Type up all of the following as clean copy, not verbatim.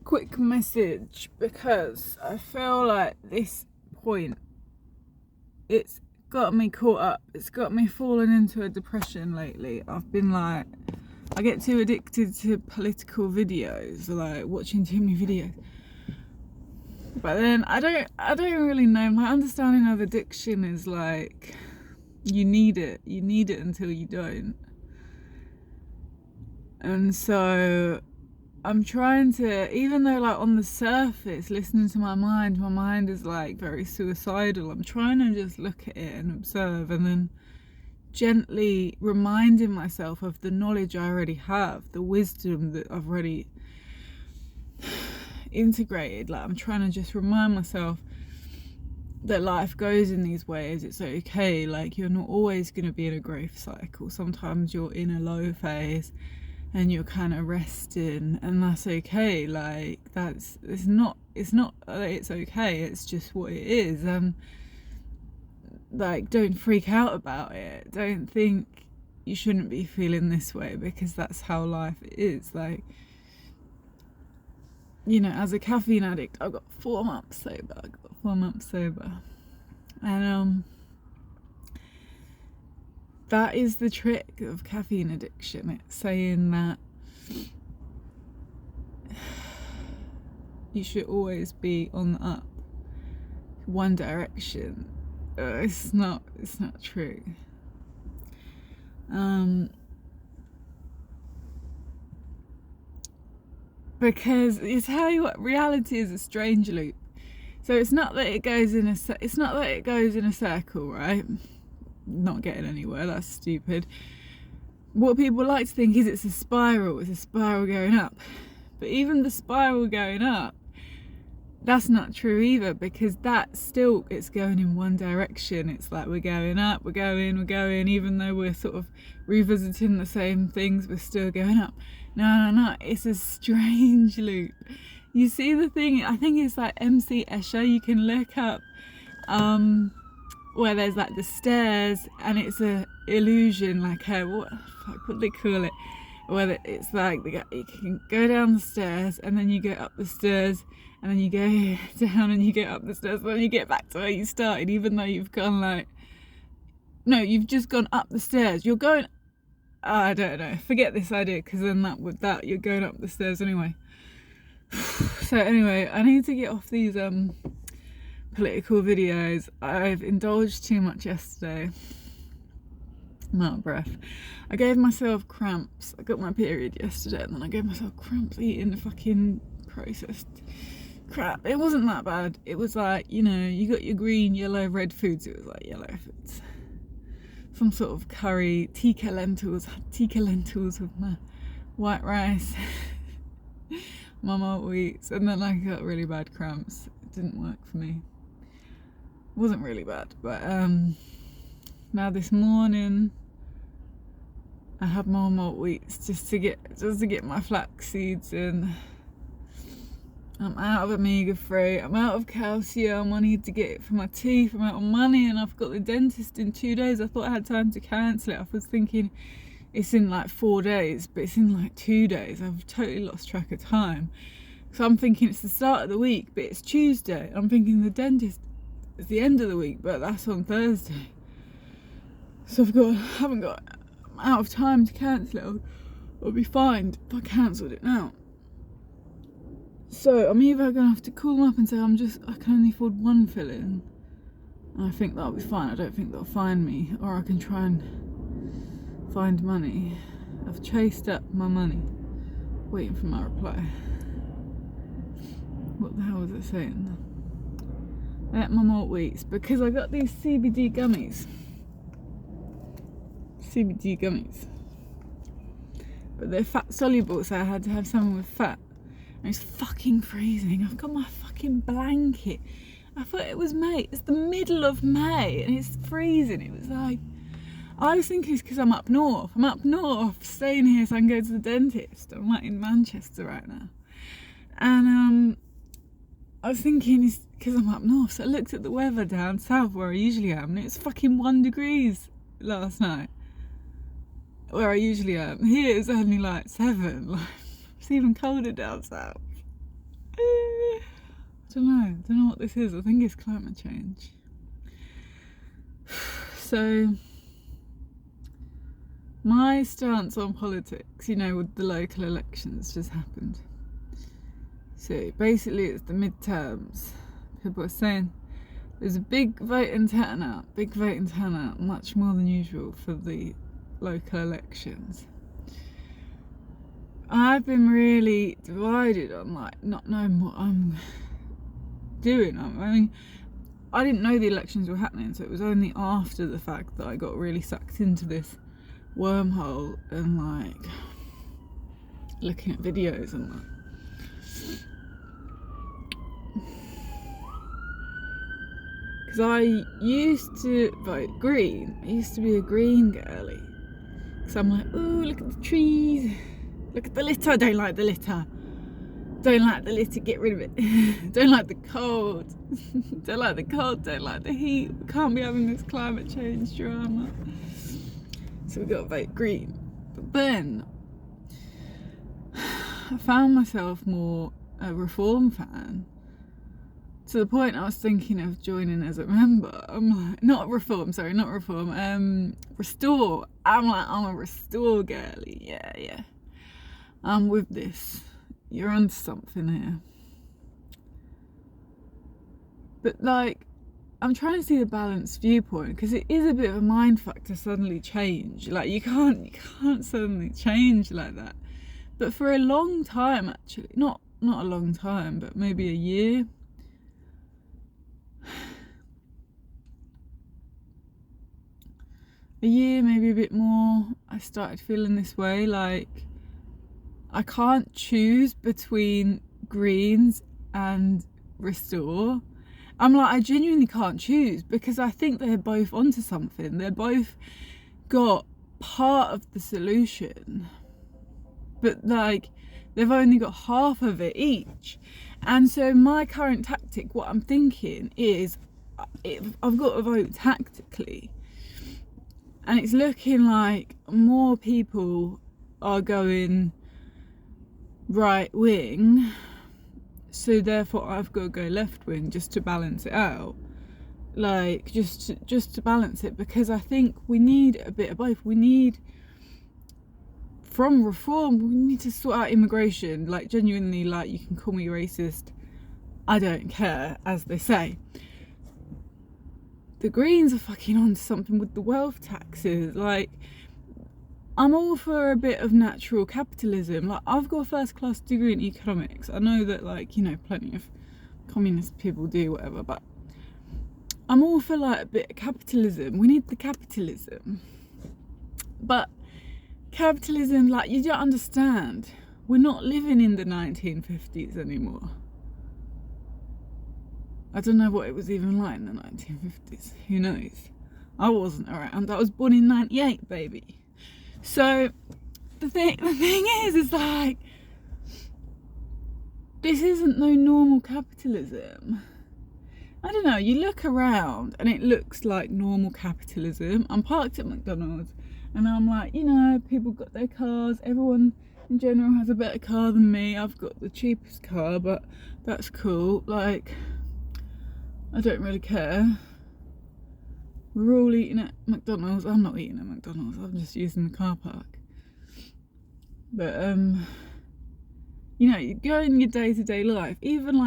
quick message because I feel like this point, it's got me caught up. It's got me falling into a depression lately. I've been like, I get too addicted to political videos, like watching too many videos. But then I don't really know. My understanding of addiction is like, you need it until you don't. And so I'm trying to, even though like on the surface, listening to my mind is like very suicidal. I'm trying to just look at it and observe, and then gently reminding myself of the knowledge I already have, the wisdom that I've already integrated. Like I'm trying to just remind myself that life goes in these ways. It's okay. Like you're not always going to be in a growth cycle. Sometimes you're in a low phase and you're kind of resting, and that's okay. Like it's not it's okay, it's just what it is. Like don't freak out about it. Don't think you shouldn't be feeling this way, because that's how life is. Like, you know, as a caffeine addict, I got 4 months sober. And that is the trick of caffeine addiction. It's saying that you should always be on the up, one direction. It's not true. Because it's how you what reality is a strange loop. So it's not that it goes in a circle, right? Not getting anywhere, that's stupid. What people like to think is it's a spiral going up. But even the spiral going up, that's not true either, because it's going in one direction. It's like we're going up, we're going, even though we're sort of revisiting the same things, we're still going up. No, it's a strange loop. You see the thing, I think it's like MC Escher, you can look up where there's like the stairs, and it's a illusion, like what do they call it, where it's like you can go down the stairs and then you go up the stairs and then you go down and you get up the stairs and then you get back to where you started, even though you've gone you've just gone up the stairs. You're going, I don't know, forget this idea, because then with that you're going up the stairs anyway. So anyway, I need to get off these political videos. I've indulged too much yesterday. I'm out of breath. I gave myself cramps. I got my period yesterday and then I gave myself cramps eating the fucking processed crap. It wasn't that bad. It was like, you know, you got your green, yellow, red foods. It was like yellow foods. Some sort of curry, tikka lentils with my white rice, my malt wheats, and then I got really bad cramps. It didn't work for me. It wasn't really bad, but now this morning I had more malt wheats just to get my flax seeds in. I'm out of omega-3, I'm out of calcium, I need to get it for my teeth, I'm out of money, and I've got the dentist in 2 days. I thought I had time to cancel it. I was thinking it's in like 4 days, but it's in like 2 days. I've totally lost track of time. So I'm thinking it's the start of the week, but it's Tuesday. I'm thinking the dentist is the end of the week, but that's on Thursday. So I'm out of time to cancel it. I'll be fined if I cancelled it now. So I'm either gonna have to call them up and say I can only afford one fill-in, and I think that'll be fine. I don't think they'll fine me, or I can try and find money. I've chased up my money, waiting for my reply. What the hell was it saying? I ate my malt wheats because I got these CBD gummies, but they're fat soluble, so I had to have something with fat. And it's fucking freezing. I've got my fucking blanket. I thought it was May. It's the middle of May and it's freezing. It was like, I was thinking it's because I'm up north. Staying here so I can go to the dentist. I'm like in Manchester right now. And I was thinking it's because I'm up north. So I looked at the weather down south where I usually am, and it was fucking 1 degrees last night where I usually am. Here it's only like 7. Like, it's even colder down south. So anyway, I need to get off these political videos. I've indulged too much yesterday. I got my period yesterday and then I gave myself cramps. I got my fucking period. It wasn't that bad. It was like, you know, you got your green, yellow, red foods. It was like yellow foods. So I'm thinking it's the start of the week, but it's not true either, because that will give me I don't know what this is. I think it's climate change. So my stance on politics, with the local elections just happened. So basically it's the midterms. People are saying there's a big voting turnout, much more than usual for the local elections. I've been really divided on not knowing what I'm doing. I didn't know the elections were happening, so it was only after the fact that I got really sucked into this wormhole and looking at videos and that. Because I used to vote green. I used to be a green girly. Because I'm like, ooh, look at the trees. Look at the litter. I don't like the litter. Don't like the litter, get rid of it. Don't like the cold. Don't like the cold, don't like the heat. We can't be having this climate change drama. So we got to vote green. But then I found myself more a Reform fan, to the point I was thinking of joining as a member. I'm like, not Reform. Restore. I'm a Restore girly. Yeah. I'm with this. You're onto something here. But I'm trying to see the balanced viewpoint, because it is a bit of a mindfuck to suddenly change. You can't suddenly change like that. But for a long time, actually, not a long time, but maybe a year. Maybe a bit more, I started feeling this way, I can't choose between Greens and Restore. I genuinely can't choose, because I think they're both onto something. They're both got part of the solution, but they've only got half of it each. And so my current tactic, what I'm thinking is, I've got to vote tactically. And it's looking like more people are going right wing, so therefore I've got to go left wing just to balance it out. Just to balance it, because I think we need a bit of both. We need, from Reform, we need to sort out immigration. Genuinely, you can call me racist, I don't care, as they say. The Greens are fucking onto something with the wealth taxes. I'm all for a bit of natural capitalism. I've got a first class degree in economics. I know that plenty of communist people do, whatever, but I'm all for a bit of capitalism. We need the capitalism. But capitalism, you don't understand. We're not living in the 1950s anymore. I don't know what it was even like in the 1950s. Who knows? I wasn't around. I was born in 98, baby. So the thing is this isn't no normal capitalism. I don't know, you look around and it looks like normal capitalism. I'm parked at McDonald's and I'm people got their cars. Everyone in general has a better car than me. I've got the cheapest car, but that's cool. I don't really care. We're all eating at McDonald's. I'm not eating at McDonald's. I'm just using the car park. But you go in your day-to-day life. Even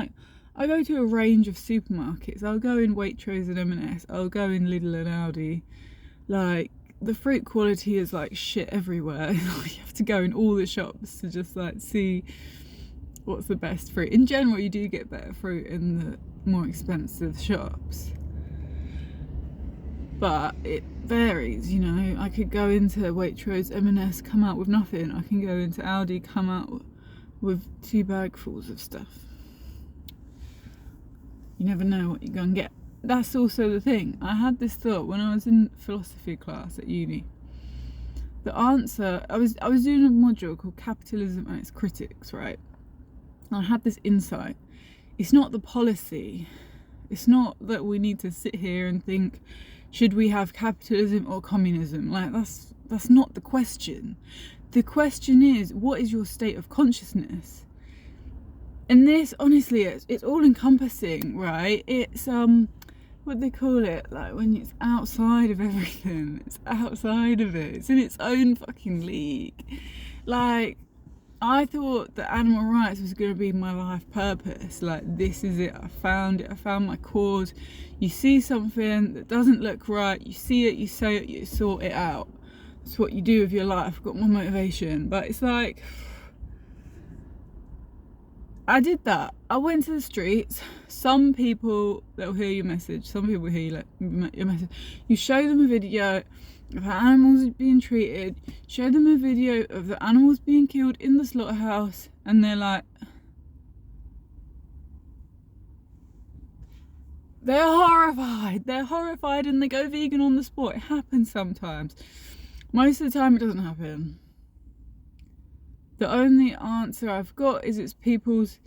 I go to a range of supermarkets. I'll go in Waitrose and M&S. I'll go in Lidl and Aldi. The fruit quality is shit everywhere. You have to go in all the shops to just see what's the best fruit. In general, you do get better fruit in the more expensive shops, but it varies. I could go into Waitrose, M&S, come out with nothing. I can go into Aldi, come out with 2 bagfuls of stuff. You never know what you're gonna get. That's also the thing. I had this thought when I was in philosophy class at uni. The answer, I was doing a module called Capitalism and Its Critics, right? And I had this insight. It's not the policy. It's not that we need to sit here and think, should we have capitalism or communism? That's not the question. The question is, what is your state of consciousness? And this, honestly, it's all encompassing, right? It's what they call it, like when it's outside of everything, it's outside of it, it's in its own fucking league. Like, I thought that animal rights was going to be my life purpose. Like, this is it, I found my cause. You see something that doesn't look right, you see it, you say it, you sort it out. That's what you do with your life. I've got my motivation. But it's like, I did that. I went to the streets. Some people, they'll hear your message. Some people hear your message. You show them a video of how animals are being treated. Show them a video of the animals being killed in the slaughterhouse. And they're like, they're horrified. They're horrified and they go vegan on the spot. It happens sometimes. Most of the time it doesn't happen. The only answer I've got is it's people's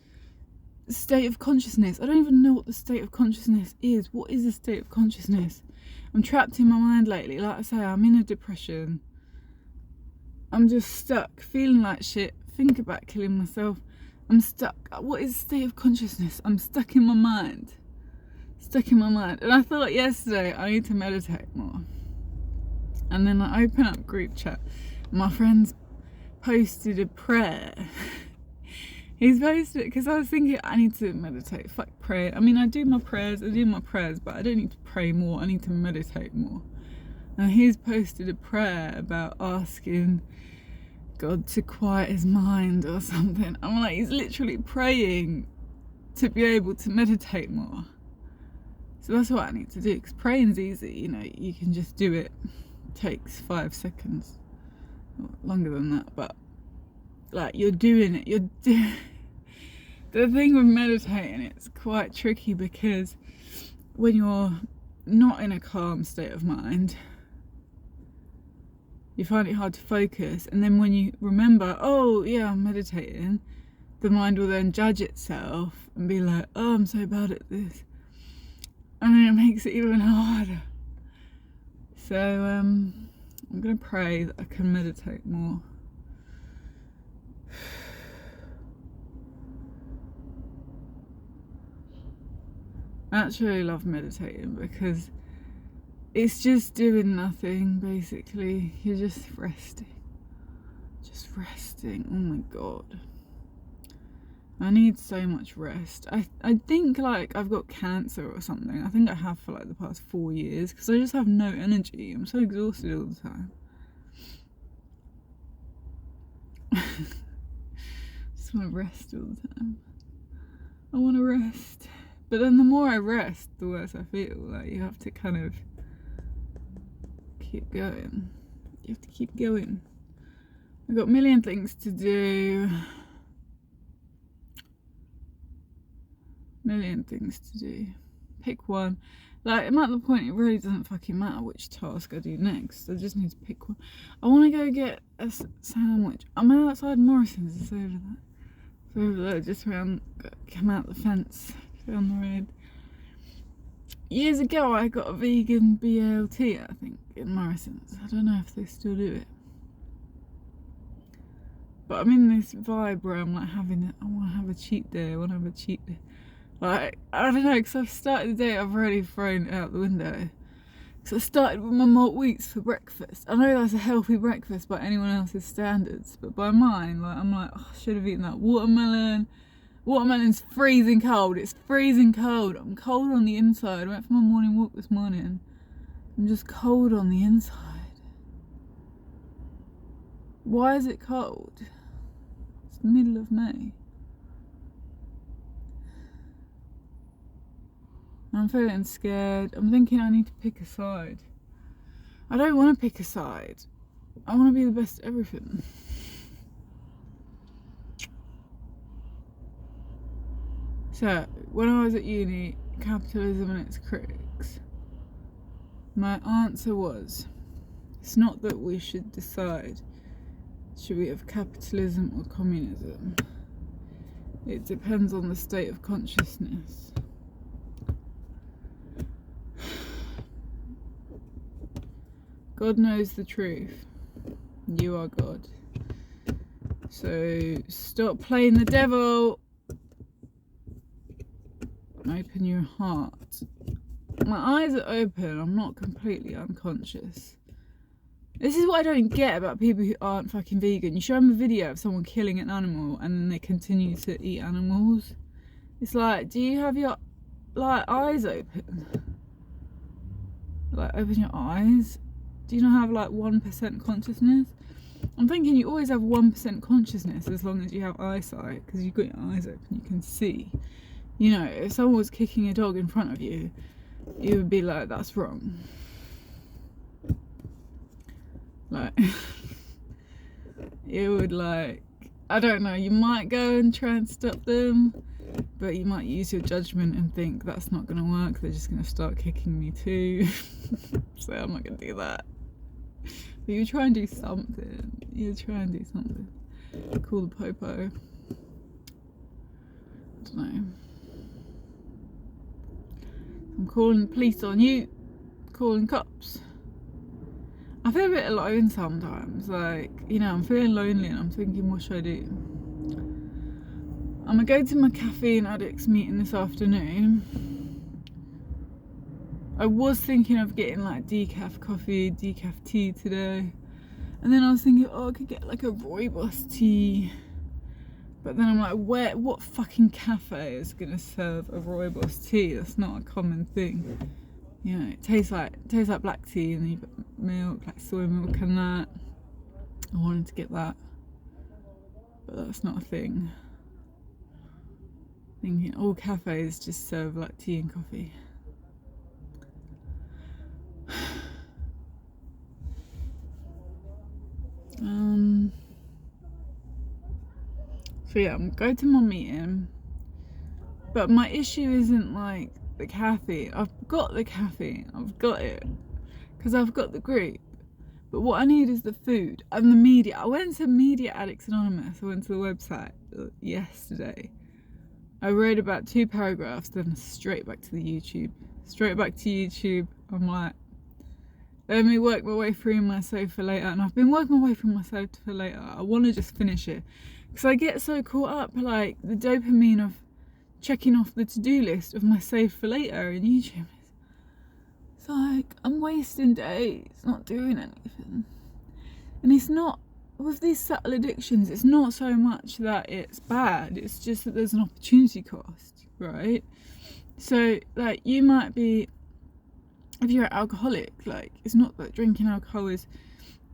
state of consciousness. I don't even know what the state of consciousness is. What is the state of consciousness? I'm trapped in my mind lately. Like I say, I'm in a depression. I'm just stuck, feeling like shit, think about killing myself. I'm stuck. What is the state of consciousness? I'm stuck in my mind. Stuck in my mind. And I thought yesterday I need to meditate more. And then I open up group chat. My friends posted a prayer. He's posted it because I was thinking I need to meditate. Fuck prayer. I mean, I do my prayers, but I don't need to pray more. I need to meditate more. And he's posted a prayer about asking God to quiet his mind or something. I'm like, he's literally praying to be able to meditate more. So that's what I need to do, because praying's easy, you know, you can just do it. It takes 5 seconds. Longer than that, but like, you're doing it, the thing with meditating, it's quite tricky, because when you're not in a calm state of mind, you find it hard to focus, and then when you remember, oh yeah, I'm meditating, the mind will then judge itself and be like, oh, I'm so bad at this, and then it makes it even harder. So I'm gonna pray that I can meditate more. I actually love meditating because it's just doing nothing, basically. You're just resting. Just resting. Oh my god. I need so much rest. I think like I've got cancer or something. I think I have for like the past 4 years, because I just have no energy. I'm so exhausted all the time. Just want to rest all the time. I want to rest. But then the more I rest, the worse I feel. Like, you have to kind of keep going. You have to keep going. I've got a million things to do. Million things to do. Pick one. Like, I'm at the point it really doesn't fucking matter which task I do next. I just need to pick one. I want to go get a sandwich. I'm outside Morrison's. It's over there. It's over there, just around, come out the fence, down the road. Years ago I got a vegan BLT, I think, in Morrison's. I don't know if they still do it. But I'm in this vibe where I'm like having it. I want to have a cheat day. Like, I don't know, because I've started the day, I've already thrown it out the window. So I started with my malt wheats for breakfast. I know that's a healthy breakfast by anyone else's standards, but by mine, like, I'm like, oh, I should have eaten that watermelon. Watermelon's freezing cold. It's freezing cold. I'm cold on the inside. I went for my morning walk this morning. I'm just cold on the inside. Why is it cold? It's the middle of May. I'm feeling scared. I'm thinking I need to pick a side. I don't want to pick a side. I want to be the best at everything. So, when I was at uni, capitalism and its critics, my answer was, it's not that we should decide, should we have capitalism or communism? It depends on the state of consciousness. God knows the truth. You are God. So stop playing the devil. Open your heart. My eyes are open. I'm not completely unconscious. This is what I don't get about people who aren't fucking vegan. You show them a video of someone killing an animal and then they continue to eat animals. It's like, do you have your eyes open? Open your eyes? Do you not have 1% consciousness? I'm thinking you always have 1% consciousness as long as you have eyesight, because you've got your eyes open, you can see. If someone was kicking a dog in front of you, you would be like, that's wrong. You would I don't know, you might go and try and stop them, but you might use your judgment and think that's not going to work, they're just going to start kicking me too. So I'm not going to do that. But you try and do something. Call the popo. I don't know. I'm calling the police on you. Calling cops. I feel a bit alone sometimes. I'm feeling lonely and I'm thinking, what should I do? I'm going to go to my caffeine addicts meeting this afternoon. I was thinking of getting decaf coffee, decaf tea today. And then I was thinking, I could get a rooibos tea. But then I'm like, what fucking cafe is going to serve a rooibos tea? That's not a common thing. It tastes like black tea, and you put milk, soy milk and that. I wanted to get that. But that's not a thing. Thinking all cafes just serve tea and coffee. So yeah, I'm going to my meeting, but my issue isn't the caffeine. I've got the caffeine, I've got it, because I've got the group. But what I need is the food and the media. I went to Media Addicts Anonymous. I went to the website yesterday. I read about 2 paragraphs, then straight back to YouTube. I'm like, let me work my way through my save for later. And I've been working my way through my save for later. I want to just finish it. Because I get so caught up, the dopamine of checking off the to-do list of my save for later in YouTube. It's I'm wasting days not doing anything. And it's not, with these subtle addictions, it's not so much that it's bad. It's just that there's an opportunity cost, right? So, you might be, if you're an alcoholic, it's not that drinking alcohol is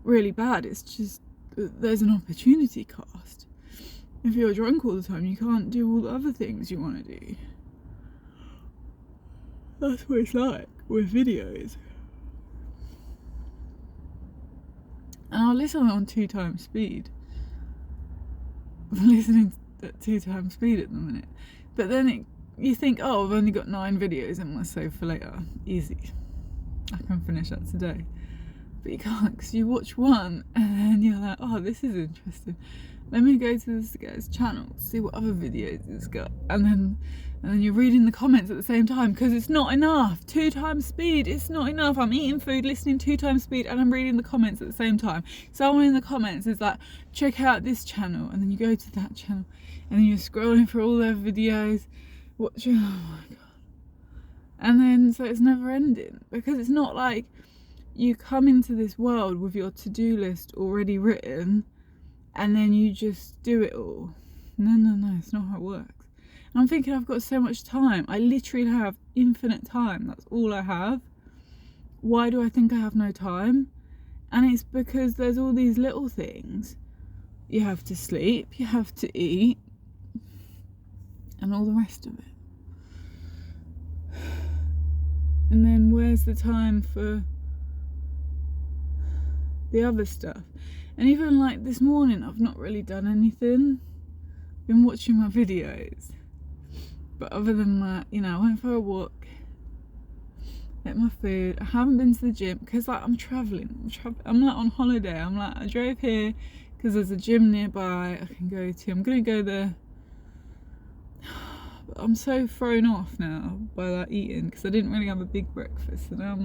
really bad, it's just that there's an opportunity cost. If you're drunk all the time, you can't do all the other things you want to do. That's what it's like with videos. And I'll listen on 2 times speed. I'm listening at 2 times speed at the minute. But then you think, I've only got 9 videos in my save for later. Easy. I can finish that today. But you can't, because you watch one and then you're like, this is interesting. Let me go to this guy's channel, see what other videos he's got. And then you're reading the comments at the same time, because it's not enough. 2 times speed, it's not enough. I'm eating food, listening 2 times speed, and I'm reading the comments at the same time. Someone in the comments is like, check out this channel, and then you go to that channel, and then you're scrolling through all their videos, watching, oh my god. And then, so it's never ending, because it's not like you come into this world with your to-do list already written, and then you just do it all. No, it's not how it works. And I'm thinking, I've got so much time. I literally have infinite time. That's all I have. Why do I think I have no time? And it's because there's all these little things. You have to sleep, you have to eat, and all the rest of it. And then where's the time for the other stuff? And even this morning, I've not really done anything. Been watching my videos. But other than that, I went for a walk, ate my food. I haven't been to the gym because I'm traveling. I'm on holiday. I drove here because there's a gym nearby I can go to. I'm gonna go there. But I'm so thrown off now by that eating, because I didn't really have a big breakfast. So now I'm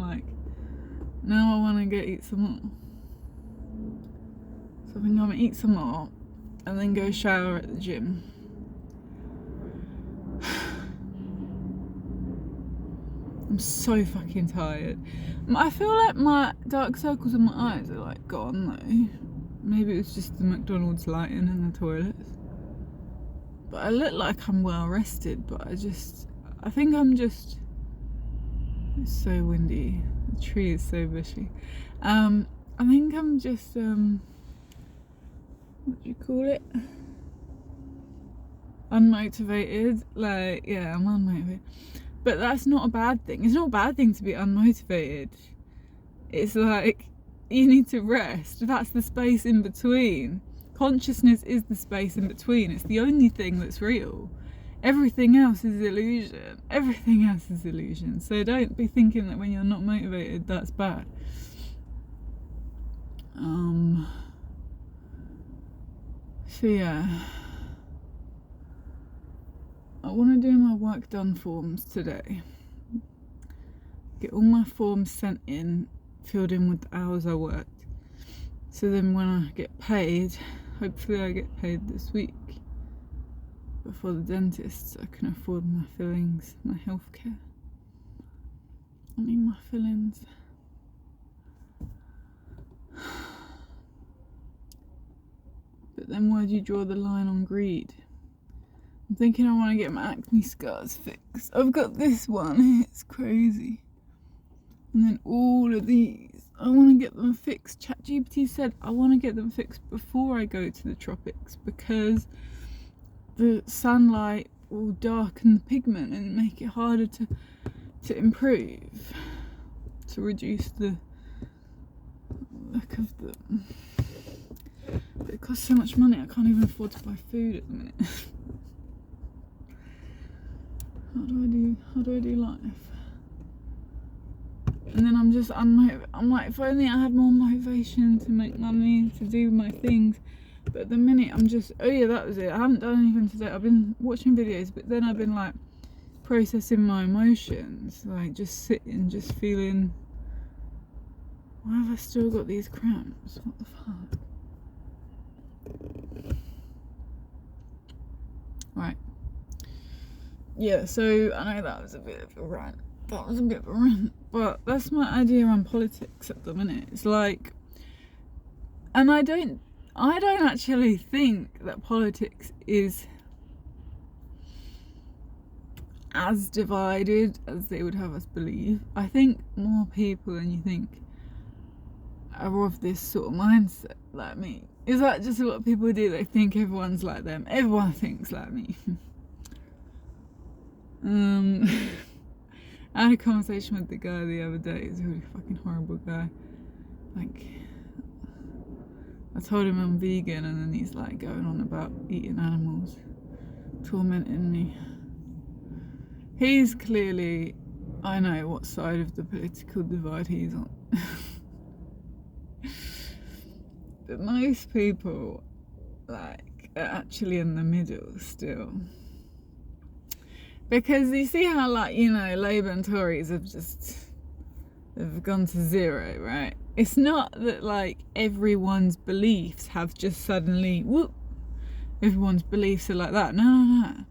now I want to go eat some more. So I think I'm gonna eat some more and then go shower at the gym. I'm so fucking tired. I feel like my dark circles in my eyes are like gone though. Maybe it was just the McDonald's lighting in the toilets. But I look like I'm well rested, but I think I'm just, it's so windy. The tree is so bushy. I think I'm just, what do you call it? Unmotivated. Like, yeah, I'm unmotivated. But that's not a bad thing. It's not a bad thing to be unmotivated. It's like, you need to rest. That's the space in between. Consciousness is the space in between. It's the only thing that's real. Everything else is illusion. Everything else is illusion. So don't be thinking that when you're not motivated, that's bad. So yeah, I want to do my work done forms today. Get all my forms sent in, filled in with the hours I worked. So then when I get paid, hopefully I get paid this week before the dentist, so I can afford my fillings, my healthcare. I need my fillings. But then where do you draw the line on greed? I'm thinking I want to get my acne scars fixed. I've got this one, it's crazy. And then all of these, I want to get them fixed. ChatGPT said I want to get them fixed before I go to the tropics because the sunlight will darken the pigment and make it harder to improve, to reduce the look of them. But it costs so much money, I can't even afford to buy food at the minute. How do I do life? And then I'm just unmotivated. I'm like, if only I had more motivation to make money, to do my things. But at the minute I'm just, oh yeah, that was it. I haven't done anything today. I've been watching videos, but then I've been like processing my emotions, like just sitting, just feeling, why have I still got these cramps? What the fuck? Right. Yeah, so I know that was a bit of a rant. But that's my idea on politics at the minute. It's like, and I don't actually think that politics is as divided as they would have us believe. I think more people than you think are of this sort of mindset like me. Is that just what people do? They think everyone's like them. Everyone thinks like me. I had a conversation with the guy the other day. He's a really fucking horrible guy. Like, I told him I'm vegan, and then he's like going on about eating animals, tormenting me. He's clearly, I know what side of the political divide he's on. But most people, like, are actually in the middle still. Because you see how, like, you know, Labour and Tories they've gone to zero, right? It's not that, like, everyone's beliefs have just suddenly, whoop, everyone's beliefs are like that. No.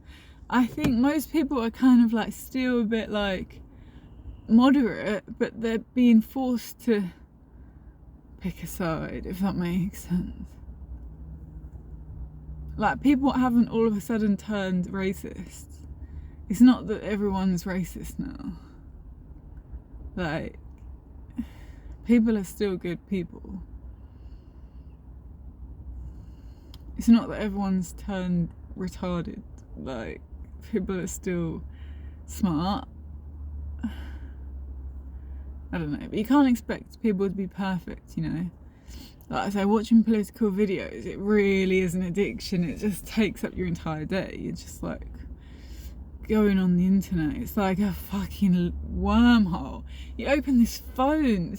I think most people are kind of, like, still a bit, like, moderate, but they're being forced to pick a side, if that makes sense. Like, people haven't all of a sudden turned racist. It's not that everyone's racist now. Like, people are still good people. It's not that everyone's turned retarded. Like, people are still smart. I don't know, but you can't expect people to be perfect, you know. Like I say, watching political videos, it really is an addiction. It just takes up your entire day. You're just like going on the internet. It's like a fucking wormhole. You open this phone,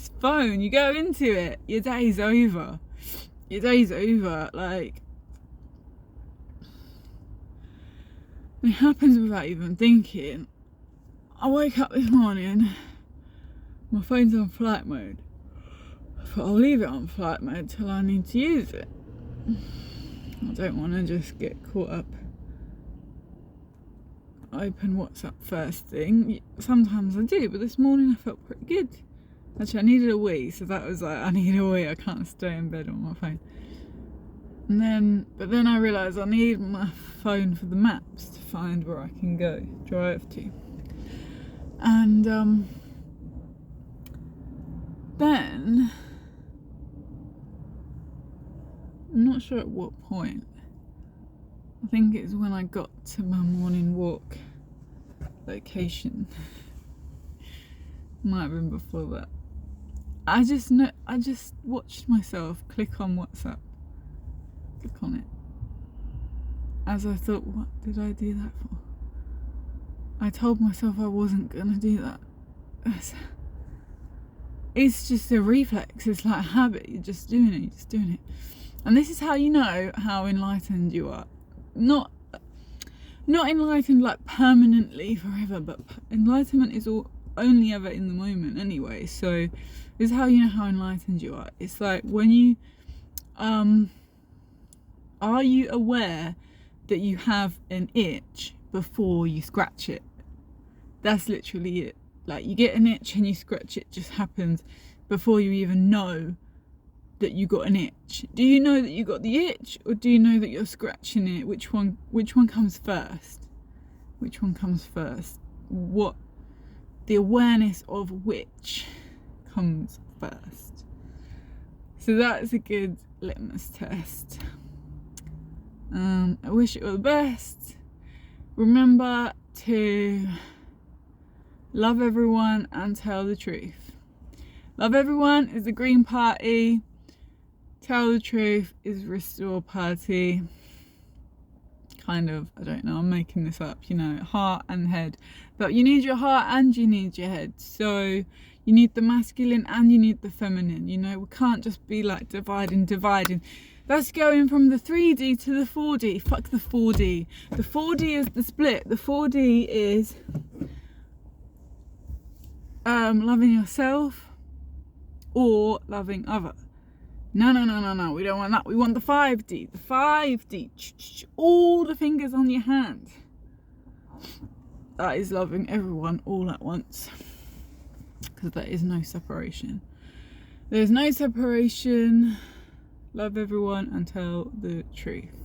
you go into it, your day's over. Like, it happens without even thinking. I wake up this morning, my phone's on flight mode. But I'll leave it on flight mode till I need to use it. I don't want to just get caught up open WhatsApp first thing. Sometimes I do, but this morning I felt pretty good. Actually, I needed a wee, so that was like, I need a wee, I can't stay in bed on my phone. But then I realised I need my phone for the maps to find where I can go, drive to. And then, I'm not sure at what point, I think it's when I got to my morning walk location. Might have been before that. I just watched myself click on WhatsApp. Click on it. As I thought, what did I do that for? I told myself I wasn't gonna do that. It's just a reflex, it's like a habit, you're just doing it. And this is how you know how enlightened you are. Not enlightened like permanently forever, but enlightenment is only ever in the moment anyway. So this is how you know how enlightened you are. It's like when you are you aware that you have an itch before you scratch it? That's literally it. Like, you get an itch and you scratch it, just happens before you even know that you got an itch. Do you know that you got the itch, or do you know that you're scratching it? Which one comes first? Which one comes first? What, the awareness of which comes first? So that's a good litmus test. I wish you all the best. Remember to love everyone and tell the truth. Love everyone is the Green Party. Tell the truth is Restore Party. Kind of, I don't know, I'm making this up, heart and head. But you need your heart and you need your head. So you need the masculine and you need the feminine. We can't just be like dividing. That's going from the 3D to the 4D. Fuck the 4D. The 4D is the split. The 4D is loving yourself or loving other. No. We don't want that. We want the 5D. The 5D. All the fingers on your hand. That is loving everyone all at once. Because there is no separation. There's no separation. Love everyone and tell the truth.